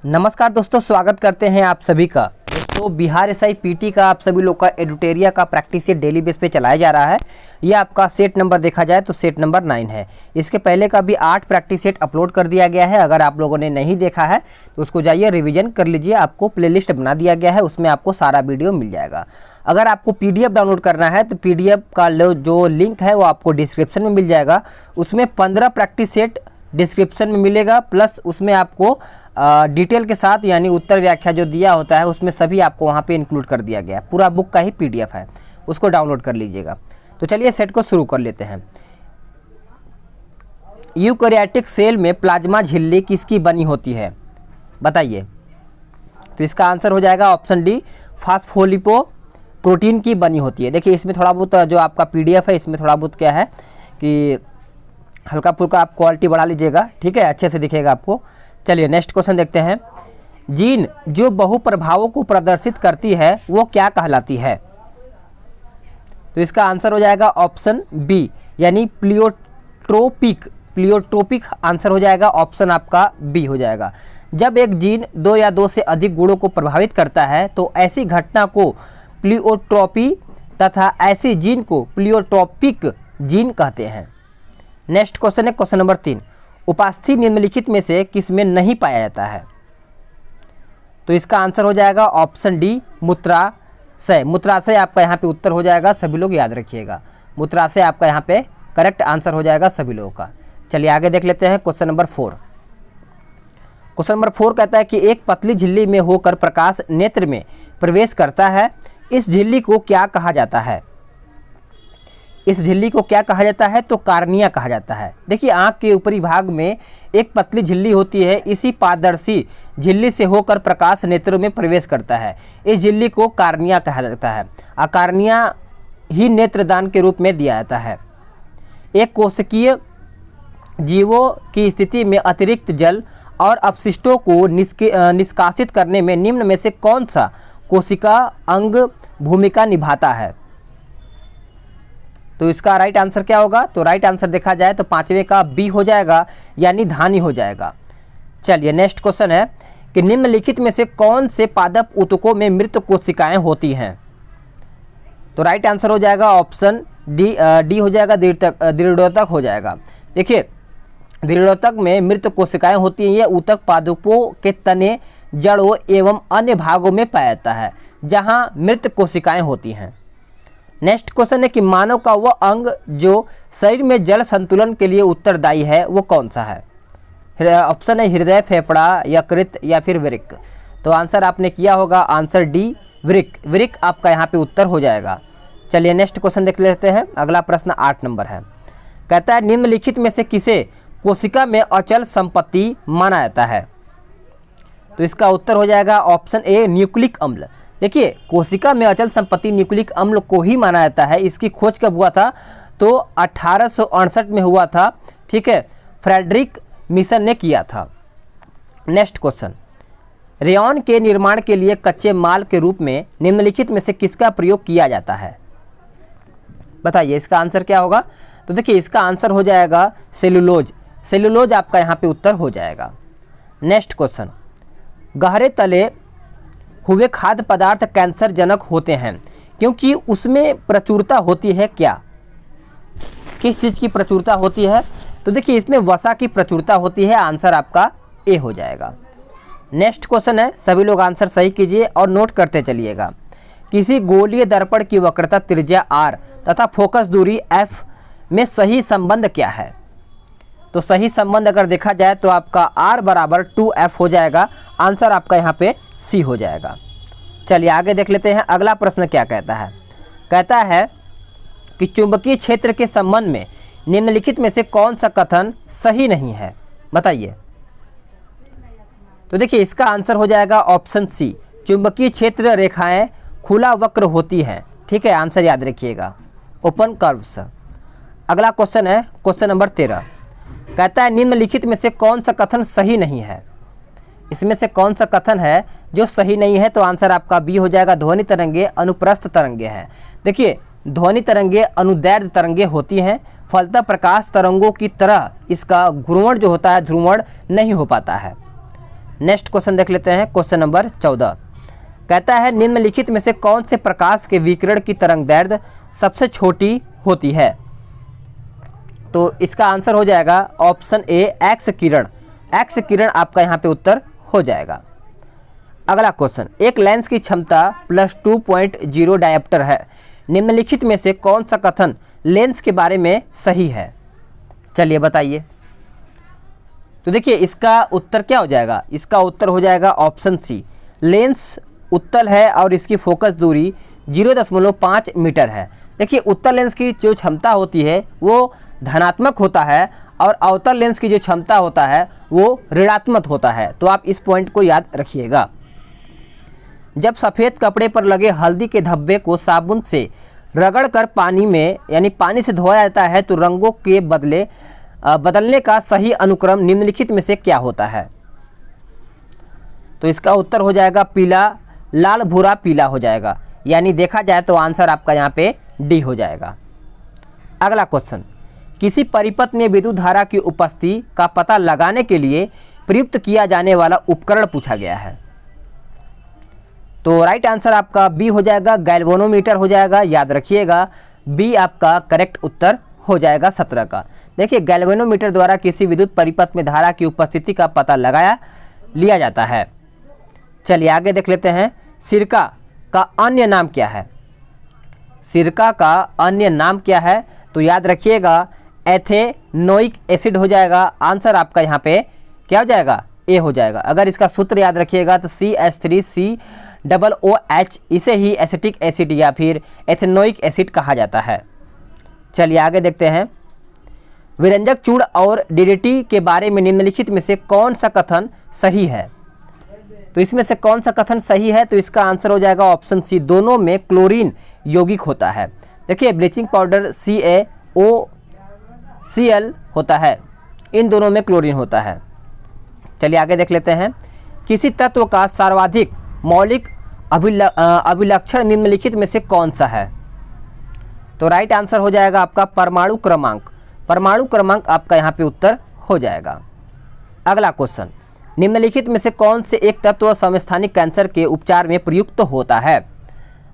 नमस्कार दोस्तों, स्वागत करते हैं आप सभी का। दोस्तों, बिहार एसआई पीटी का आप सभी लोग का एडुटेरिया का प्रैक्टिस सेट डेली बेस पे चलाया जा रहा है। ये आपका सेट नंबर देखा जाए तो सेट नंबर 9 है। इसके पहले का भी 8 प्रैक्टिस सेट अपलोड कर दिया गया है। अगर आप लोगों ने नहीं देखा है तो उसको जाइए रिवीजन कर लीजिए। आपको प्लेलिस्ट बना दिया गया है, उसमें आपको सारा वीडियो मिल जाएगा। अगर आपको पीडीएफ डाउनलोड करना है तो पीडीएफ का जो लिंक है वो आपको डिस्क्रिप्शन में मिल जाएगा। उसमें 15 प्रैक्टिस सेट डिस्क्रिप्शन में मिलेगा, प्लस उसमें आपको डिटेल के साथ यानी उत्तर व्याख्या जो दिया होता है उसमें सभी आपको वहाँ पे इंक्लूड कर दिया गया है। पूरा बुक का ही पीडीएफ है, उसको डाउनलोड कर लीजिएगा। तो चलिए सेट को शुरू कर लेते हैं। यूकैरियोटिक सेल में प्लाज्मा झिल्ली किसकी बनी होती है, बताइए। तो इसका आंसर हो जाएगा ऑप्शन डी, फास्फोलिपो प्रोटीन की बनी होती है। देखिए इसमें थोड़ा बहुत जो आपका पीडीएफ है इसमें थोड़ा बहुत क्या है कि हल्का फुल्का आप क्वालिटी बढ़ा लीजिएगा, ठीक है, अच्छे से दिखेगा आपको। चलिए नेक्स्ट क्वेश्चन देखते हैं। जीन जो बहु प्रभावों को प्रदर्शित करती है वो क्या कहलाती है? तो इसका आंसर हो जाएगा ऑप्शन बी, यानी प्लियोट्रोपिक आंसर हो जाएगा। ऑप्शन आपका बी हो जाएगा। जब एक जीन 2 या 2 से अधिक गुणों को प्रभावित करता है तो ऐसी घटना को प्लियोट्रोपी तथा ऐसे जीन को प्लियोट्रोपिक जीन कहते हैं। नेक्स्ट क्वेश्चन है क्वेश्चन नंबर 3। उपास्थि निम्नलिखित में से किसमें नहीं पाया जाता है? तो इसका आंसर हो जाएगा ऑप्शन डी, मूत्राशय। मूत्राशय आपका यहाँ पे उत्तर हो जाएगा, सभी लोग याद रखिएगा। मूत्राशय आपका यहाँ पे करेक्ट आंसर हो जाएगा सभी लोगों का। चलिए आगे देख लेते हैं क्वेश्चन नंबर 4। क्वेश्चन नंबर 4 कहता है कि एक पतली झिल्ली में होकर प्रकाश नेत्र में प्रवेश करता है, इस झिल्ली को क्या कहा जाता है? इस झिल्ली को क्या कहा जाता है? तो कार्निया कहा जाता है। देखिए आंख के ऊपरी भाग में एक पतली झिल्ली होती है, इसी पारदर्शी झिल्ली से होकर प्रकाश नेत्रों में प्रवेश करता है। इस झिल्ली को कार्निया कहा जाता है। कार्निया ही नेत्रदान के रूप में दिया जाता है। एक कोशिकीय जीवों की स्थिति में अतिरिक्त जल और अपशिष्टों को निष्कासित करने में निम्न में से कौन सा कोशिका अंग भूमिका निभाता है? तो इसका राइट आंसर क्या होगा? तो राइट आंसर देखा जाए तो 5वें का बी हो जाएगा, यानी धानी हो जाएगा। चलिए नेक्स्ट क्वेश्चन है कि निम्नलिखित में से कौन से पादप ऊतकों में मृत कोशिकाएं होती हैं? तो राइट आंसर हो जाएगा ऑप्शन डी हो जाएगा, दृढ़ोतक हो जाएगा। देखिए दृढ़ोतक में मृत कोशिकाएं होती हैं। ये ऊतक पादपों के तने, जड़ों एवं अन्य भागों में पाया जाता है जहां मृत कोशिकाएं होती हैं। नेक्स्ट क्वेश्चन है कि मानव का वह अंग जो शरीर में जल संतुलन के लिए उत्तरदायी है वो कौन सा है? ऑप्शन है हृदय, फेफड़ा, यकृत या फिर वृक्क। तो आंसर आपने किया होगा आंसर डी, वृक्क। वृक्क आपका यहाँ पे उत्तर हो जाएगा। चलिए नेक्स्ट क्वेश्चन देख लेते हैं। अगला प्रश्न 8 नंबर है। कहता है निम्नलिखित में से किसे कोशिका में अचल संपत्ति माना जाता है? तो इसका उत्तर हो जाएगा ऑप्शन ए, न्यूक्लिक अम्ल। देखिए कोशिका में अचल संपत्ति न्यूक्लिक अम्ल को ही माना जाता है। इसकी खोज कब हुआ था? तो 1868 में हुआ था, ठीक है, फ्रेडरिक मिशन ने किया था। नेक्स्ट क्वेश्चन, रेयॉन के निर्माण के लिए कच्चे माल के रूप में निम्नलिखित में से किसका प्रयोग किया जाता है? बताइए इसका आंसर क्या होगा? तो देखिए इसका आंसर हो जाएगा सेलुलोज। सेलुलोज आपका यहाँ पे उत्तर हो जाएगा। नेक्स्ट क्वेश्चन, गहरे तले हुए खाद्य पदार्थ कैंसर जनक होते हैं क्योंकि उसमें प्रचुरता होती है क्या? किस चीज़ की प्रचुरता होती है? तो देखिए इसमें वसा की प्रचुरता होती है। आंसर आपका ए हो जाएगा। नेक्स्ट क्वेश्चन है, सभी लोग आंसर सही कीजिए और नोट करते चलिएगा। किसी गोलीय दर्पण की वक्रता त्रिज्या r तथा फोकस दूरी f में सही संबंध क्या है? तो सही संबंध अगर देखा जाए तो आपका r बराबर 2f हो जाएगा। आंसर आपका यहाँ पे सी हो जाएगा। चलिए आगे देख लेते हैं। अगला प्रश्न क्या कहता है? कहता है कि चुंबकीय क्षेत्र के संबंध में निम्नलिखित में से कौन सा कथन सही नहीं है? बताइए। तो देखिए इसका आंसर हो जाएगा ऑप्शन सी, चुंबकीय क्षेत्र रेखाएं खुला वक्र होती हैं, ठीक है, आंसर याद रखिएगा, ओपन कर्व्स। अगला क्वेश्चन है क्वेश्चन नंबर 13। कहता है निम्नलिखित में से कौन सा कथन सही नहीं है? इसमें से कौन सा कथन है जो सही नहीं है? तो आंसर आपका बी हो जाएगा, ध्वनि तरंगे अनुप्रस्थ तरंगे हैं। देखिए ध्वनि तरंगे अनुदैर्ध्य तरंगे होती हैं, फलतः प्रकाश तरंगों की तरह इसका घूर्णन जो होता है ध्रुवण नहीं हो पाता है। नेक्स्ट क्वेश्चन देख लेते हैं, क्वेश्चन नंबर 14 कहता है निम्नलिखित में से कौन से प्रकाश के विकिरण की तरंगदैर्घ्य सबसे छोटी होती है। तो इसका आंसर हो जाएगा ऑप्शन ए एक्स किरण। एक्स किरण आपका यहाँ पे उत्तर हो जाएगा। अगला क्वेश्चन, एक लेंस की क्षमता +2.0 डायोप्टर है, निम्नलिखित में से कौन सा कथन लेंस के बारे में सही है। चलिए बताइए। तो देखिए इसका उत्तर क्या हो जाएगा, इसका उत्तर हो जाएगा ऑप्शन सी। लेंस उत्तल है और इसकी फोकस दूरी 0.5 मीटर है। देखिए उत्तल लेंस की जो क्षमता होती है वो धनात्मक होता है और अवतल लेंस की जो क्षमता होता है वो ऋणात्मक होता है। तो आप इस पॉइंट को याद रखिएगा। जब सफ़ेद कपड़े पर लगे हल्दी के धब्बे को साबुन से रगड़कर पानी में यानी पानी से धोया जाता है तो रंगों के बदलने का सही अनुक्रम निम्नलिखित में से क्या होता है। तो इसका उत्तर हो जाएगा पीला, लाल, भूरा, पीला हो जाएगा। यानी देखा जाए तो आंसर आपका यहाँ पे डी हो जाएगा। अगला क्वेश्चन, किसी परिपथ में विद्युत धारा की उपस्थिति का पता लगाने के लिए प्रयुक्त किया जाने वाला उपकरण पूछा गया है। तो राइट आंसर आपका बी हो जाएगा, गैल्वेनोमीटर हो जाएगा। याद रखिएगा बी आपका करेक्ट उत्तर हो जाएगा 17 का। देखिए गैल्वेनोमीटर द्वारा किसी विद्युत परिपथ में धारा की उपस्थिति का पता लिया जाता है। चलिए आगे देख लेते हैं, सिरका का अन्य नाम क्या है। सिरका का अन्य नाम क्या है, तो याद रखिएगा एथेनोइक एसिड हो जाएगा। आंसर आपका यहाँ पे क्या हो जाएगा, ए हो जाएगा। अगर इसका सूत्र याद रखिएगा तो CH3COOH, इसे ही एसिटिक एसिड या फिर एथेनोइक एसिड कहा जाता है। चलिए आगे देखते हैं, विरंजक चूर्ण और DDT के बारे में निम्नलिखित में से कौन सा कथन सही है। तो इसमें से कौन सा कथन सही है, तो इसका आंसर हो जाएगा ऑप्शन सी, दोनों में क्लोरीन यौगिक होता है। देखिए ब्लीचिंग पाउडर CaOCl होता है, इन दोनों में क्लोरीन होता है। चलिए आगे देख लेते हैं, किसी तत्व का सर्वाधिक मौलिक अभिलक्षण निम्नलिखित में से कौन सा है। तो राइट आंसर हो जाएगा आपका परमाणु क्रमांक। परमाणु क्रमांक आपका यहाँ पे उत्तर हो जाएगा। अगला क्वेश्चन, निम्नलिखित में से कौन से एक तत्व समस्थानिक कैंसर के उपचार में प्रयुक्त होता है।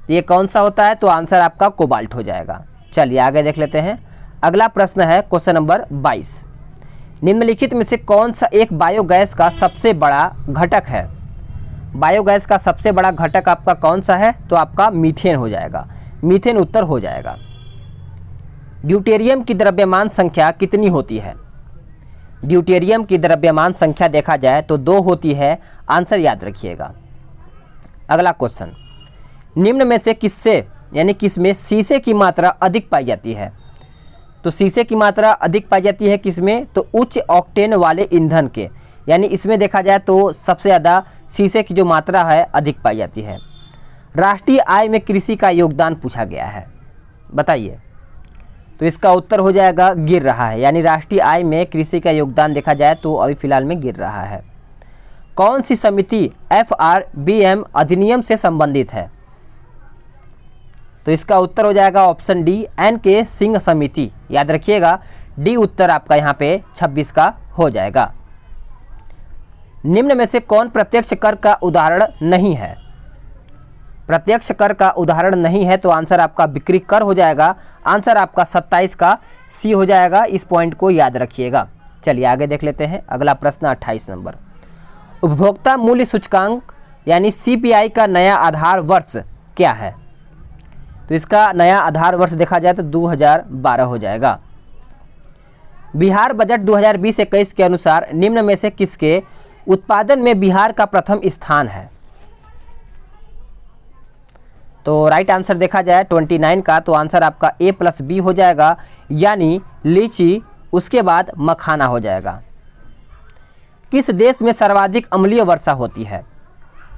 ये कौन सा होता है, तो आंसर आपका कोबाल्ट हो जाएगा। चलिए आगे देख लेते हैं। अगला प्रश्न है क्वेश्चन नंबर 22, निम्नलिखित में से कौन सा एक बायोगैस का सबसे बड़ा घटक है। बायोगैस का सबसे बड़ा घटक आपका कौन सा है, तो आपका मीथेन हो जाएगा। मीथेन उत्तर हो जाएगा। ड्यूटेरियम की द्रव्यमान संख्या कितनी होती है। ड्यूटेरियम की द्रव्यमान संख्या देखा जाए तो 2 होती है। आंसर याद रखिएगा। अगला क्वेश्चन, निम्न में से किसमें शीशे की मात्रा अधिक पाई जाती है। तो शीशे की मात्रा अधिक पाई जाती है किसमें, तो उच्च ऑक्टेन वाले ईंधन के, यानी इसमें देखा जाए तो सबसे ज़्यादा शीशे की जो मात्रा है अधिक पाई जाती है। राष्ट्रीय आय में कृषि का योगदान पूछा गया है, बताइए। तो इसका उत्तर हो जाएगा गिर रहा है, यानी राष्ट्रीय आय में कृषि का योगदान देखा जाए तो अभी फिलहाल में गिर रहा है। कौन सी समिति FRBM अधिनियम से संबंधित है। तो इसका उत्तर हो जाएगा ऑप्शन डी, NK सिंह समिति। याद रखिएगा डी उत्तर आपका यहाँ पे 26 का हो जाएगा। निम्न में से कौन प्रत्यक्ष कर का उदाहरण नहीं है। प्रत्यक्ष कर का उदाहरण नहीं है, तो आंसर आपका बिक्री कर हो जाएगा। आंसर आपका 27 का सी हो जाएगा। इस पॉइंट को याद रखिएगा। चलिए आगे देख लेते हैं। अगला प्रश्न 28 नंबर, उपभोक्ता मूल्य सूचकांक यानी CPI का नया आधार वर्ष क्या है। तो इसका नया आधार वर्ष देखा जाए तो 2012 हो जाएगा। बिहार बजट 2020-21 के अनुसार निम्न में से किसके उत्पादन में बिहार का प्रथम स्थान है। तो राइट आंसर देखा जाए 29 का, तो आंसर आपका A+B हो जाएगा, यानी लीची, उसके बाद मखाना हो जाएगा। किस देश में सर्वाधिक अम्लीय वर्षा होती है।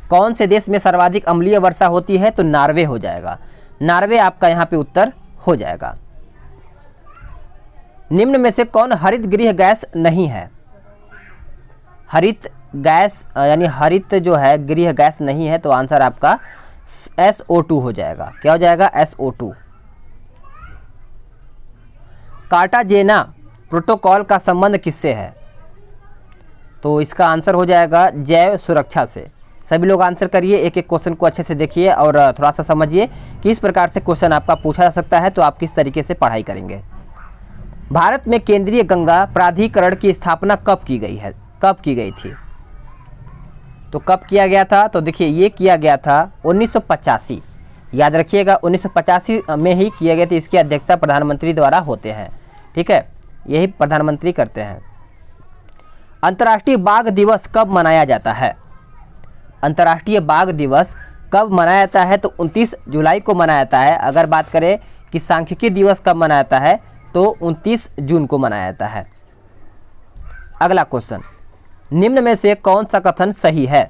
कौन से देश में सर्वाधिक अम्लीय वर्षा होती है, तो नॉर्वे हो जाएगा। नॉर्वे आपका यहाँ पे उत्तर हो जाएगा। निम्न में से कौन हरित गृह गैस नहीं है। हरित गैस यानी हरित जो है गृह गैस नहीं है, तो आंसर आपका SO2 हो जाएगा। क्या हो जाएगा, SO2। कार्टाजेना प्रोटोकॉल का संबंध किससे है। तो इसका आंसर हो जाएगा जैव सुरक्षा से। सभी लोग आंसर करिए, एक एक क्वेश्चन को अच्छे से देखिए और थोड़ा सा समझिए कि इस प्रकार से क्वेश्चन आपका पूछा जा सकता है, तो आप किस तरीके से पढ़ाई करेंगे। भारत में केंद्रीय गंगा प्राधिकरण की स्थापना कब की गई है, कब की गई थी? तो कब किया गया था? तो देखिए ये किया गया था 1985, याद रखिएगा 1985 में ही किया गया था। इसकी अध्यक्षता प्रधानमंत्री द्वारा होते हैं, ठीक है, यही प्रधानमंत्री करते हैं। अंतर्राष्ट्रीय बाघ दिवस कब मनाया जाता है? अंतर्राष्ट्रीय बाघ दिवस कब मनाया जाता है? तो 29 जुलाई को मनाया जाता है। अगर बात करें कि सांख्यिकी दिवस कब मनाया जाता है, तो 29 जून को मनाया जाता है। अगला क्वेश्चन, निम्न में से कौन सा कथन सही है?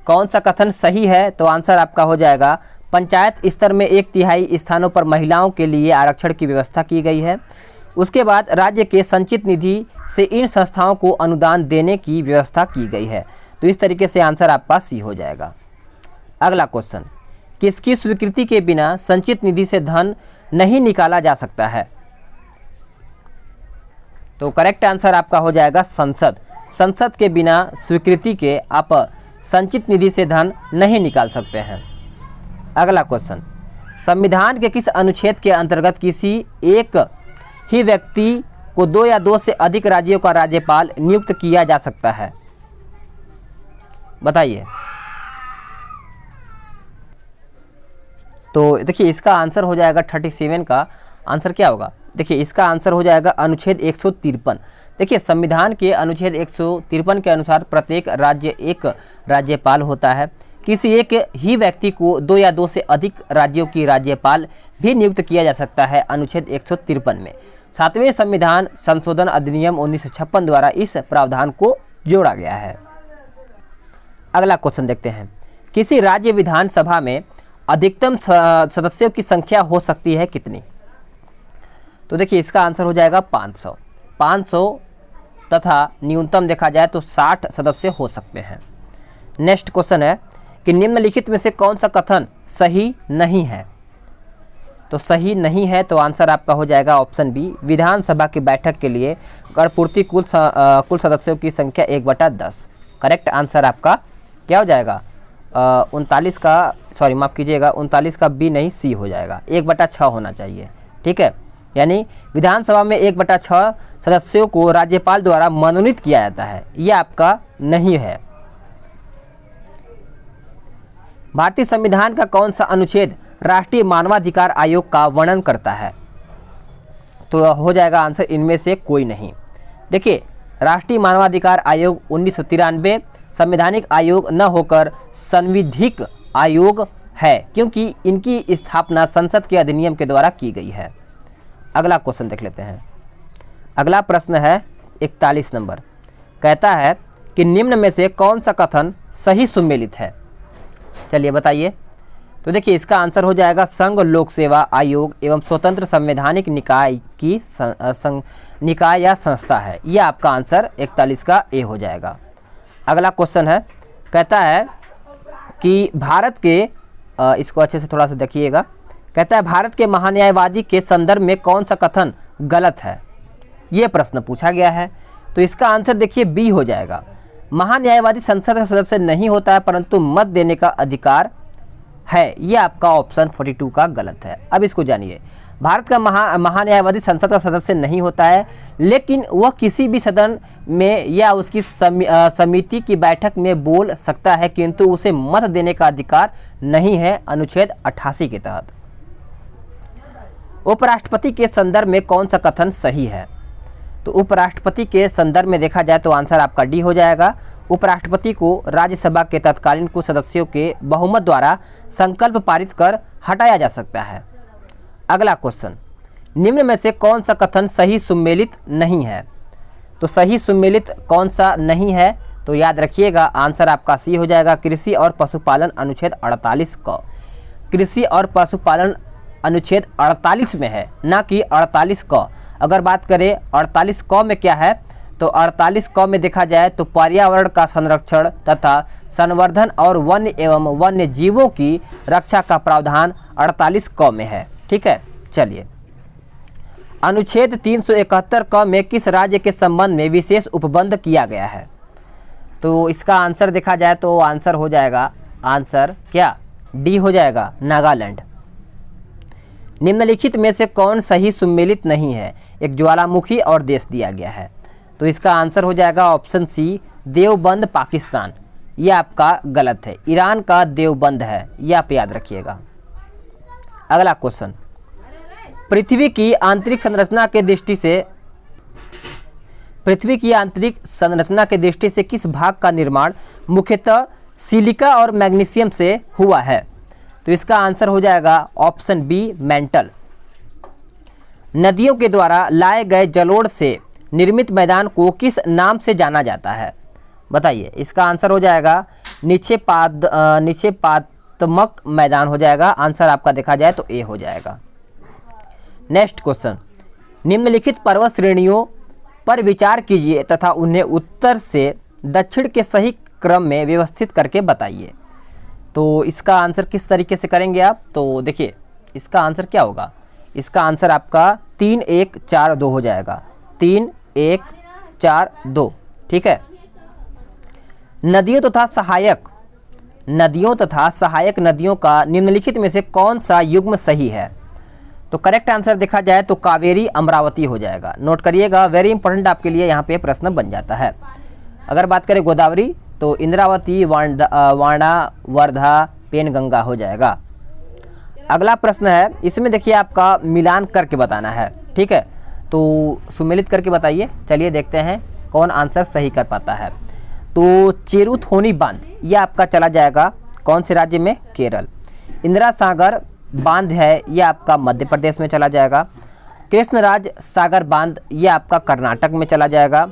कौन सा कथन सही है? तो आंसर आपका हो जाएगा पंचायत स्तर में 1/3 स्थानों पर महिलाओं के लिए आरक्षण की व्यवस्था की गई है। उसके बाद राज्य के संचित निधि से इन संस्थाओं को अनुदान देने की व्यवस्था की गई है। तो इस तरीके से आंसर आपका सी हो जाएगा। अगला क्वेश्चन, किसकी स्वीकृति के बिना संचित निधि से धन नहीं निकाला जा सकता है? तो करेक्ट आंसर आपका हो जाएगा संसद। संसद के बिना स्वीकृति के आप संचित निधि से धन नहीं निकाल सकते हैं। अगला क्वेश्चन, संविधान के किस अनुच्छेद के अंतर्गत किसी एक ही व्यक्ति को 2 या 2 से अधिक राज्यों का राज्यपाल नियुक्त किया जा सकता है? बताइए। तो देखिए इसका आंसर हो जाएगा 37 का आंसर क्या होगा? देखिए इसका आंसर हो जाएगा अनुच्छेद 153। देखिए संविधान के अनुच्छेद 153 के अनुसार प्रत्येक राज्य एक राज्यपाल होता है। किसी एक ही व्यक्ति को 2 या 2 से अधिक राज्यों की राज्यपाल भी नियुक्त किया जा सकता है अनुच्छेद 153 में। 7वें संविधान संशोधन अधिनियम 1956 द्वारा इस प्रावधान को जोड़ा गया है। अगला क्वेश्चन देखते हैं, किसी राज्य विधानसभा में अधिकतम सदस्यों की संख्या हो सकती है कितनी? तो देखिए इसका आंसर हो जाएगा 500 तथा न्यूनतम देखा जाए तो 60 सदस्य हो सकते हैं। नेक्स्ट क्वेश्चन है कि निम्नलिखित में से कौन सा कथन सही नहीं है? तो सही नहीं है तो आंसर आपका हो जाएगा ऑप्शन बी, विधानसभा की बैठक के लिए गणपूर्ति कुल सदस्यों की संख्या 1/10। करेक्ट आंसर आपका क्या हो जाएगा? 39 का, सॉरी माफ़ कीजिएगा, 39 का बी नहीं सी हो जाएगा, 1/6 होना चाहिए, ठीक है। यानी विधानसभा में 1/6 सदस्यों को राज्यपाल द्वारा मनोनीत किया जाता है, यह आपका नहीं है। भारतीय संविधान का कौन सा अनुच्छेद राष्ट्रीय मानवाधिकार आयोग का वर्णन करता है? तो हो जाएगा आंसर इनमें से कोई नहीं। देखिए राष्ट्रीय मानवाधिकार आयोग 1993 संवैधानिक आयोग न होकर संविधिक आयोग है, क्योंकि इनकी स्थापना संसद के अधिनियम के द्वारा की गई है। अगला क्वेश्चन देख लेते हैं। अगला प्रश्न है 41 नंबर, कहता है कि निम्न में से कौन सा कथन सही सुमेलित है? चलिए बताइए। तो देखिए इसका आंसर हो जाएगा संघ लोक सेवा आयोग एवं स्वतंत्र संवैधानिक निकाय की निकाय या संस्था है, यह आपका आंसर 41 का ए हो जाएगा। अगला क्वेश्चन है, कहता है कि भारत के इसको अच्छे से थोड़ा सा देखिएगा, कहता है भारत के महान्यायवादी के संदर्भ में कौन सा कथन गलत है? ये प्रश्न पूछा गया है। तो इसका आंसर देखिए बी हो जाएगा, महान्यायवादी संसद का सदस्य नहीं होता है परंतु मत देने का अधिकार है, ये आपका ऑप्शन 42 का गलत है। अब इसको जानिए, भारत का महान्यायवादी संसद का सदस्य नहीं होता है, लेकिन वह किसी भी सदन में या उसकी समिति की बैठक में बोल सकता है, किंतु उसे मत देने का अधिकार नहीं है अनुच्छेद 88 के तहत। उपराष्ट्रपति के संदर्भ में कौन सा कथन सही है? तो उपराष्ट्रपति के संदर्भ में देखा जाए तो आंसर आपका डी हो जाएगा। उपराष्ट्रपति को राज्यसभा के तत्कालीन कुछ सदस्यों के बहुमत द्वारा संकल्प पारित कर हटाया जा सकता है। अगला क्वेश्चन, निम्न में से कौन सा कथन सही सुमेलित नहीं है? तो सही सुमेलित कौन सा नहीं है? तो याद रखिएगा आंसर आपका सी हो जाएगा, कृषि और पशुपालन अनुच्छेद 48 क। कृषि और पशुपालन अनुच्छेद 48 में है, ना कि 48 क। अगर बात करें 48 क में क्या है, तो 48 क में देखा जाए तो पर्यावरण का संरक्षण तथा संवर्धन और वन्य एवं वन्य जीवों की रक्षा का प्रावधान 48 क में है, ठीक है। चलिए अनुच्छेद 371 क में किस राज्य के संबंध में विशेष उपबंध किया गया है? तो इसका आंसर देखा जाए तो आंसर हो जाएगा, आंसर क्या डी हो जाएगा, नागालैंड। निम्नलिखित में से कौन सही सुमेलित नहीं है? एक ज्वालामुखी और देश दिया गया है, तो इसका आंसर हो जाएगा ऑप्शन सी, देवबंद पाकिस्तान। ये आपका गलत है, ईरान का देवबंद है, ये आप याद रखिएगा। अगला क्वेश्चन, पृथ्वी की आंतरिक संरचना के दृष्टि से किस भाग का निर्माण मुख्यतः सिलिका और मैग्नीशियम से हुआ है? तो इसका आंसर हो जाएगा ऑप्शन बी, मेंटल। नदियों के द्वारा लाए गए जलोढ़ से निर्मित मैदान को किस नाम से जाना जाता है? बताइए, इसका आंसर हो जाएगा निक्षेपात्मक मैदान हो जाएगा। आंसर आपका देखा जाए तो ए हो जाएगा। नेक्स्ट क्वेश्चन, निम्नलिखित पर्वत श्रेणियों पर विचार कीजिए तथा उन्हें उत्तर से दक्षिण के सही क्रम में व्यवस्थित करके बताइए। तो इसका आंसर किस तरीके से करेंगे आप? तो देखिए, इसका आंसर क्या होगा? इसका आंसर आपका 3 1 4 2 हो जाएगा, 3 1 4 2। ठीक है। नदियों तथा सहायक नदियों का निम्नलिखित में से कौन सा युग्म सही है? तो करेक्ट आंसर देखा जाए तो कावेरी अमरावती हो जाएगा। नोट करिएगा, वेरी इंपॉर्टेंट आपके लिए यहाँ पे प्रश्न बन जाता है। अगर बात करें गोदावरी तो इंद्रावती, वाणा, वर्धा, पेनगंगा हो जाएगा। अगला प्रश्न है, इसमें देखिए आपका मिलान करके बताना है। ठीक है, तो सुमेलित करके बताइए। चलिए देखते हैं कौन आंसर सही कर पाता है। तो चेरुथोनी बांध यह आपका चला जाएगा कौन से राज्य में? केरल। इंदिरा सागर बांध है यह आपका मध्य प्रदेश में चला जाएगा। कृष्णराज सागर बांध यह आपका कर्नाटक में चला जाएगा।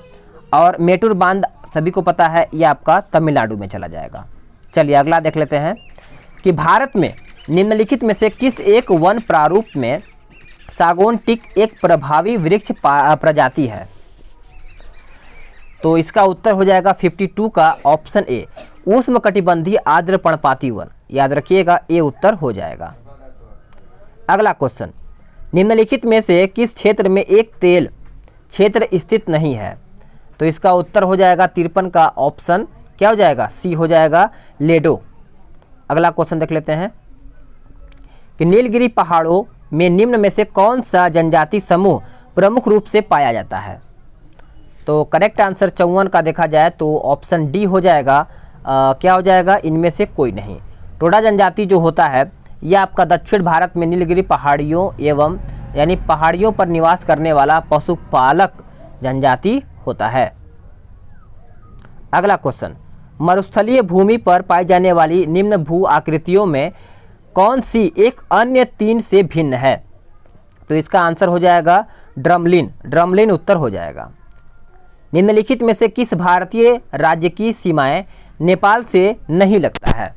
और मेटूर बांध सभी को पता है यह आपका तमिलनाडु में चला जाएगा। चलिए अगला देख लेते हैं कि भारत में निम्नलिखित में से किस एक वन प्रारूप में सागौन टीक एक प्रभावी वृक्ष प्रजाति है? तो इसका उत्तर हो जाएगा 52 का ऑप्शन ए, उष्णकटिबंधीय आर्द्र पर्णपाती वन। याद रखिएगा, ए उत्तर हो जाएगा। अगला क्वेश्चन, निम्नलिखित में से किस क्षेत्र में एक तेल क्षेत्र स्थित नहीं है? तो इसका उत्तर हो जाएगा 53 का ऑप्शन क्या हो जाएगा? सी हो जाएगा, लेडो। अगला क्वेश्चन देख लेते हैं कि नीलगिरी पहाड़ों में निम्न में से कौन सा जनजाति समूह प्रमुख रूप से पाया जाता है? तो करेक्ट आंसर 54 का देखा जाए तो ऑप्शन डी हो जाएगा। क्या हो जाएगा? इनमें से कोई नहीं। टोडा जनजाति जो होता है यह आपका दक्षिण भारत में नीलगिरी पहाड़ियों एवं यानी पहाड़ियों पर निवास करने वाला पशुपालक जनजाति होता है। अगला क्वेश्चन, मरुस्थलीय भूमि पर पाई जाने वाली निम्न भू आकृतियों में कौन सी एक अन्य 3 से भिन्न है? तो इसका आंसर हो जाएगा ड्रमलिन। ड्रमलिन उत्तर हो जाएगा। निम्नलिखित में से किस भारतीय राज्य की सीमाएं नेपाल से नहीं लगता है?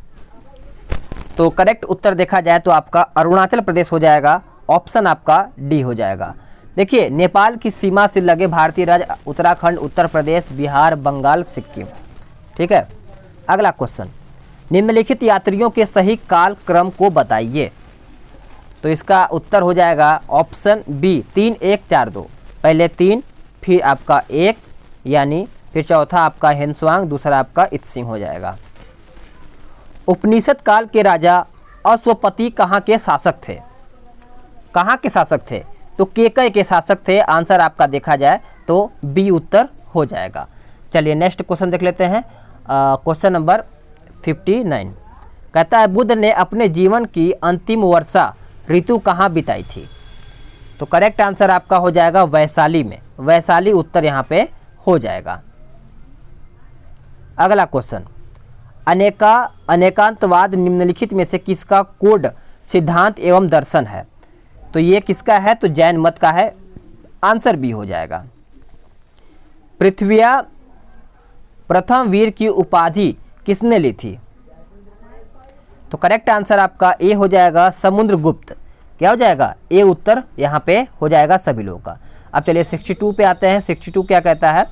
तो करेक्ट उत्तर देखा जाए तो आपका अरुणाचल प्रदेश हो जाएगा। ऑप्शन आपका डी हो जाएगा। देखिए, नेपाल की सीमा से लगे भारतीय राज्य उत्तराखंड, उत्तर प्रदेश, बिहार, बंगाल, सिक्किम। ठीक है। अगला क्वेश्चन, निम्नलिखित यात्रियों के सही काल क्रम को बताइए। तो इसका उत्तर हो जाएगा ऑप्शन बी, 3 1 4 2। पहले 3, फिर आपका 1, यानी फिर चौथा आपका हेनस्वांग, दूसरा आपका इत्सिंग हो जाएगा। उपनिषद काल के राजा अश्वपति कहाँ के शासक थे? कहाँ के शासक थे? तो केकय के शासक थे। आंसर आपका देखा जाए तो बी उत्तर हो जाएगा। चलिए नेक्स्ट क्वेश्चन देख लेते हैं। क्वेश्चन नंबर 59 कहता है, बुद्ध ने अपने जीवन की अंतिम वर्षा ऋतु कहाँ बिताई थी? तो करेक्ट आंसर आपका हो जाएगा वैशाली में। वैशाली उत्तर यहाँ पे हो जाएगा। अगला क्वेश्चन, अनेकांतवाद निम्नलिखित में से किसका कोड सिद्धांत एवं दर्शन है? तो ये किसका है? तो जैन मत का है। आंसर बी हो जाएगा। पृथ्विया प्रथम वीर की उपाधि किसने ली थी? तो करेक्ट आंसर आपका ए हो जाएगा, समुद्रगुप्त। क्या हो जाएगा? ए उत्तर यहाँ पे हो जाएगा सभी लोगों का। अब चलिए 62 पे आते हैं। 62 क्या कहता है?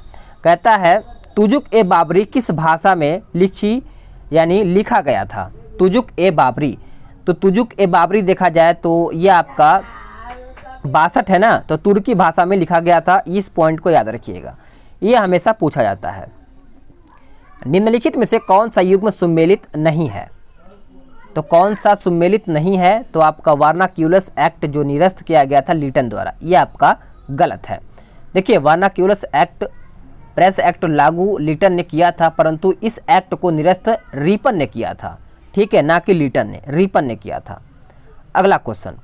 कहता है, तुजुक ए बाबरी किस भाषा में लिखा गया था? तुजुक ए बाबरी। तो तुजुक ए बाबरी देखा जाए तो ये आपका 62 है ना, तो तुर्की भाषा में लिखा गया था। इस पॉइंट को याद रखिएगा, ये हमेशा पूछा जाता है। निम्नलिखित में से कौन सा युग्म सुमेलित नहीं है? तो कौन सा सुमेलित नहीं है? तो आपका वर्नाक्यूलस एक्ट जो निरस्त किया गया था लीटन द्वारा, ये आपका गलत है। देखिए, वर्नाक्यूलस एक्ट, प्रेस एक्ट लागू लीटन ने किया था, परंतु इस एक्ट को निरस्त रिपन ने किया था, ठीक है, ना कि लीटन ने, रिपन ने किया था। अगला क्वेश्चन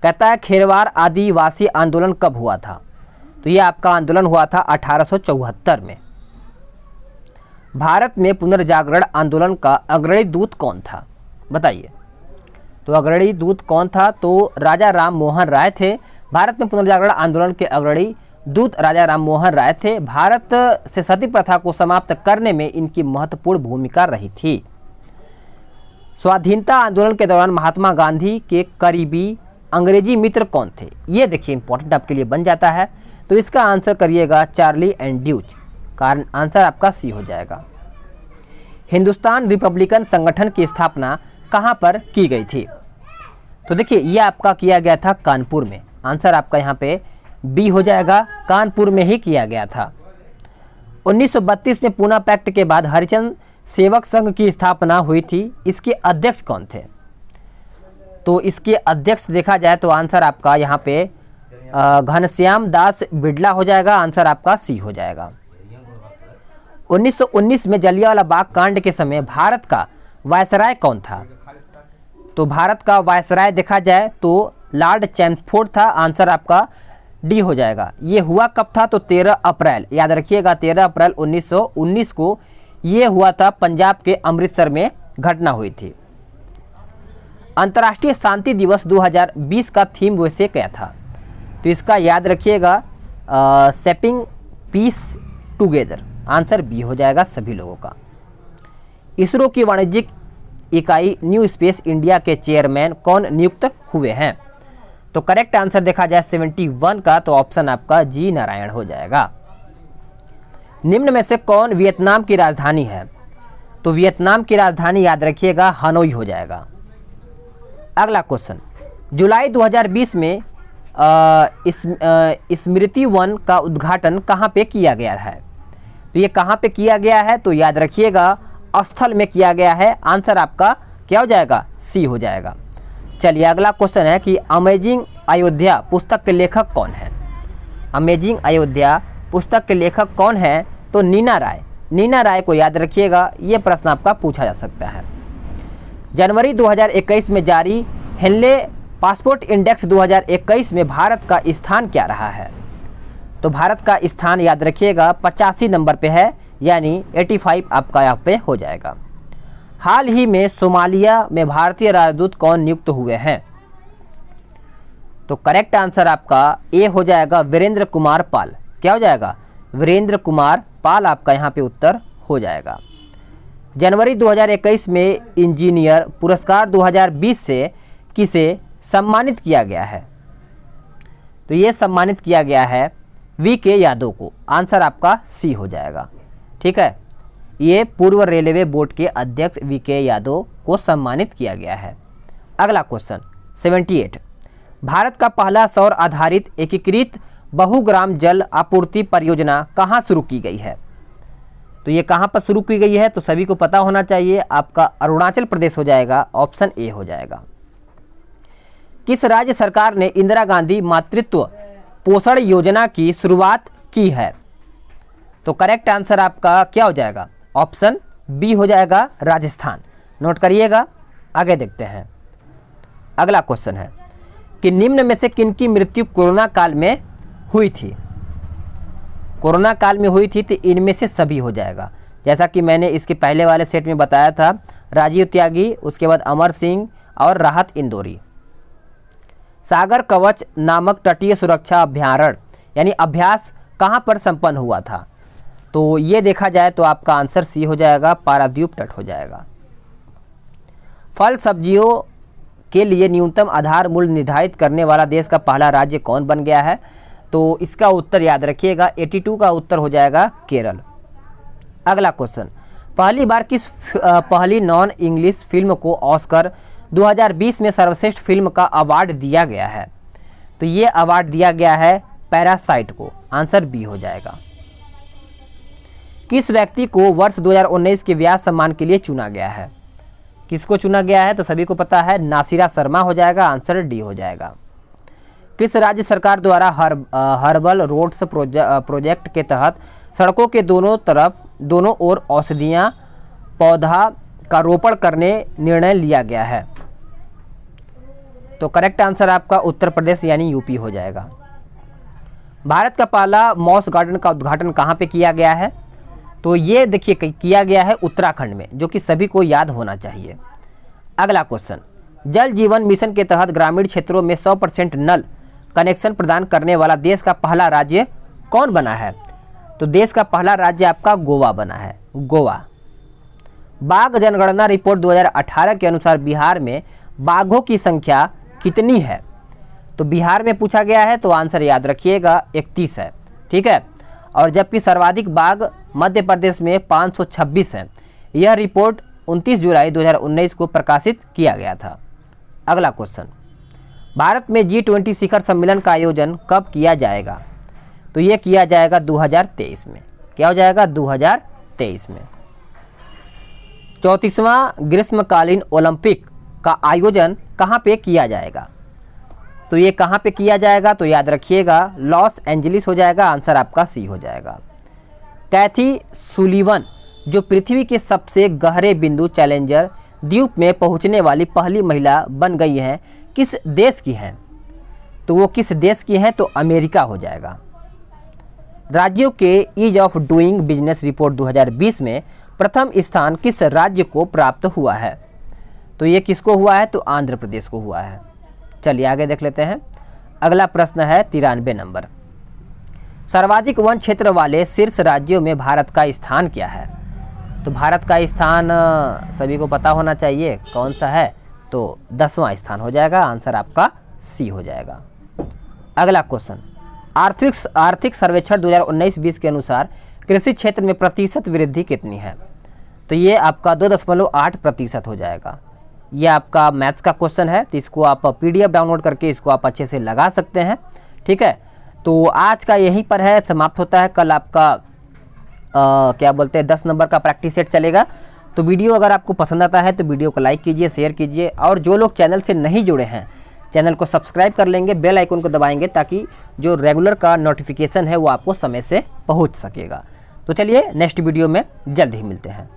कहता है खेरवार आदिवासी आंदोलन कब हुआ था? तो ये आपका आंदोलन हुआ था 1874 में। भारत में पुनर्जागरण आंदोलन का अग्रणी दूत कौन था? बताइए। तो अग्रणी दूत कौन था? तो राजा राम मोहन राय थे। भारत में पुनर्जागरण आंदोलन के अग्रणी दूत राजा राम मोहन राय थे। भारत से सती प्रथा को समाप्त करने में इनकी महत्वपूर्ण भूमिका रही थी। स्वाधीनता आंदोलन के दौरान महात्मा गांधी के करीबी अंग्रेजी मित्र कौन थे? ये देखिए इंपॉर्टेंट आपके लिए बन जाता है। तो इसका आंसर करिएगा चार्ली एंड ड्यूच, कारण आंसर आपका सी हो जाएगा। हिंदुस्तान रिपब्लिकन संगठन की स्थापना कहाँ पर की गई थी? तो देखिए ये आपका किया गया था कानपुर में। आंसर आपका यहाँ पे बी हो जाएगा, कानपुर में ही किया गया था। 1932 में पूना पैक्ट के बाद हरिजन सेवक संघ की स्थापना हुई थी। इसके अध्यक्ष कौन थे? तो इसके अध्यक्ष देखा जाए तो आंसर आपका यहाँ पे घनश्याम दास बिड़ला हो जाएगा। आंसर आपका सी हो जाएगा। 1919 में जलियांवाला बाग कांड के समय भारत का वायसराय कौन था? तो भारत का वायसराय देखा जाए तो लॉर्ड चैम्सफोर्ड था। आंसर आपका डी हो जाएगा। ये हुआ कब था? तो 13 अप्रैल, याद रखिएगा 13 अप्रैल 1919 को ये हुआ था। पंजाब के अमृतसर में घटना हुई थी। अंतर्राष्ट्रीय शांति दिवस 2020 का थीम वैसे क्या था? तो इसका याद रखिएगा सेपिंग पीस टुगेदर। आंसर बी हो जाएगा सभी लोगों का। इसरो की वाणिज्यिक इकाई न्यू स्पेस इंडिया के चेयरमैन कौन नियुक्त हुए हैं? तो करेक्ट आंसर देखा जाए 71 का, तो ऑप्शन आपका जी नारायण हो जाएगा। निम्न में से कौन वियतनाम की राजधानी है? तो वियतनाम की राजधानी याद रखिएगा हनोई हो जाएगा। अगला क्वेश्चन, जुलाई 2020 में स्मृति वन का उद्घाटन कहाँ पे किया गया है? तो ये कहाँ पे किया गया है? तो याद रखिएगा स्थल में किया गया है। आंसर आपका क्या हो जाएगा? सी हो जाएगा। चलिए अगला क्वेश्चन है कि अमेजिंग अयोध्या पुस्तक के लेखक कौन है? अमेजिंग अयोध्या पुस्तक के लेखक कौन है? तो नीना राय। नीना राय को याद रखिएगा, ये प्रश्न आपका पूछा जा सकता है। जनवरी 2021 में जारी हेनले पासपोर्ट इंडेक्स 2021 में भारत का स्थान क्या रहा है? तो भारत का स्थान याद रखिएगा 85 नंबर पे है, यानी 85 आपका यहाँ पे हो जाएगा। हाल ही में सोमालिया में भारतीय राजदूत कौन नियुक्त हुए हैं? तो करेक्ट आंसर आपका ए हो जाएगा वीरेंद्र कुमार पाल। क्या हो जाएगा? वीरेंद्र कुमार पाल आपका यहाँ पे उत्तर हो जाएगा। जनवरी 2021 में इंजीनियर पुरस्कार 2020 से किसे सम्मानित किया गया है? तो ये सम्मानित किया गया है वी.के. यादव को। आंसर आपका सी हो जाएगा। ठीक है, ये पूर्व रेलवे बोर्ड के अध्यक्ष वी.के. यादव को सम्मानित किया गया है। अगला क्वेश्चन 78, भारत का पहला सौर आधारित एकीकृत बहुग्राम जल आपूर्ति परियोजना कहाँ शुरू की गई है? तो ये कहाँ पर शुरू की गई है? तो सभी को पता होना चाहिए, आपका अरुणाचल प्रदेश हो जाएगा। ऑप्शन ए हो जाएगा। किस राज्य सरकार ने इंदिरा गांधी मातृत्व पोषण योजना की शुरुआत की है? तो करेक्ट आंसर आपका क्या हो जाएगा? ऑप्शन बी हो जाएगा राजस्थान। नोट करिएगा। आगे देखते हैं। अगला क्वेश्चन है कि निम्न में से किनकी मृत्यु कोरोना काल में हुई थी? कोरोना काल में हुई थी तो इनमें से सभी हो जाएगा। जैसा कि मैंने इसके पहले वाले सेट में बताया था, राजीव त्यागी, उसके बाद अमर सिंह और राहत इंदौरी। सागर कवच नामक तटीय सुरक्षा अभ्यारण्य यानी अभ्यास कहाँ पर संपन्न हुआ था? तो ये देखा जाए तो आपका आंसर सी हो जाएगा, पारादीप तट हो जाएगा। फल सब्जियों के लिए न्यूनतम आधार मूल्य निर्धारित करने वाला देश का पहला राज्य कौन बन गया है? तो इसका उत्तर याद रखिएगा 82 का उत्तर हो जाएगा केरल। अगला क्वेश्चन, पहली बार किस पहली नॉन इंग्लिश फिल्म को ऑस्कर 2020 में सर्वश्रेष्ठ फिल्म का अवार्ड दिया गया है? तो ये अवार्ड दिया गया है पैरासाइट को, आंसर बी हो जाएगा। किस व्यक्ति को वर्ष 2019 के व्यास सम्मान के लिए चुना गया है? किसको चुना गया है? तो सभी को पता है, नासिरा शर्मा हो जाएगा, आंसर डी हो जाएगा। किस राज्य सरकार द्वारा हर्बल रोड्स प्रोजेक्ट के तहत सड़कों के दोनों ओर औषधियाँ पौधा का रोपण करने निर्णय लिया गया है? तो करेक्ट आंसर आपका उत्तर प्रदेश यानी यूपी हो जाएगा। भारत का पहला मॉस गार्डन का उद्घाटन कहाँ पे किया गया है? तो ये देखिए किया गया है उत्तराखंड में, जो कि सभी को याद होना चाहिए। अगला क्वेश्चन, जल जीवन मिशन के तहत ग्रामीण क्षेत्रों में 100% नल कनेक्शन प्रदान करने वाला देश का पहला राज्य कौन बना है? तो देश का पहला राज्य आपका गोवा बना है, गोवा। बाघ जनगणना रिपोर्ट 2018 के अनुसार बिहार में बाघों की संख्या कितनी है? तो बिहार में पूछा गया है, तो आंसर याद रखिएगा 31 है, ठीक है। और जबकि सर्वाधिक बाघ मध्य प्रदेश में 526 हैं। यह रिपोर्ट 29 जुलाई 2019 को प्रकाशित किया गया था। अगला क्वेश्चन, भारत में G20 शिखर सम्मेलन का आयोजन कब किया जाएगा? तो ये किया जाएगा 2023 में। क्या हो जाएगा? 2023 में। 34वां ग्रीष्मकालीन ओलंपिक का आयोजन कहाँ पे किया जाएगा? तो ये कहाँ पे किया जाएगा? तो याद रखिएगा लॉस एंजलिस हो जाएगा, आंसर आपका सी हो जाएगा। कैथी सुलीवन जो पृथ्वी के सबसे गहरे बिंदु चैलेंजर द्वीप में पहुंचने वाली पहली महिला बन गई हैं, किस देश की हैं? तो वो किस देश की हैं? तो अमेरिका हो जाएगा। राज्यों के ease of doing business report 2020 में प्रथम स्थान किस राज्य को प्राप्त हुआ है? तो ये किसको हुआ है? तो आंध्र प्रदेश को हुआ है। चलिए आगे देख लेते हैं। अगला प्रश्न है 93 नंबर, सर्वाधिक वन क्षेत्र वाले शीर्ष राज्यों में भारत का स्थान क्या है? तो भारत का स्थान सभी को पता होना चाहिए, कौन सा है? तो 10वां स्थान हो जाएगा, आंसर आपका सी हो जाएगा। अगला क्वेश्चन, आर्थिक सर्वेक्षण 2019-20 के अनुसार कृषि क्षेत्र में प्रतिशत वृद्धि कितनी है? तो ये आपका 2.8% हो जाएगा। ये आपका मैथ्स का क्वेश्चन है, तो इसको आप PDF डाउनलोड करके इसको आप अच्छे से लगा सकते हैं, ठीक है। तो आज का यहीं पर है, समाप्त होता है। कल आपका क्या बोलते हैं 10 नंबर का प्रैक्टिस सेट चलेगा। तो वीडियो अगर आपको पसंद आता है तो वीडियो को लाइक कीजिए, शेयर कीजिए, और जो लोग चैनल से नहीं जुड़े हैं चैनल को सब्सक्राइब कर लेंगे, बेल आइकन को दबाएंगे, ताकि जो रेगुलर का नोटिफिकेशन है वो आपको समय से पहुंच सकेगा। तो चलिए नेक्स्ट वीडियो में जल्द ही मिलते हैं।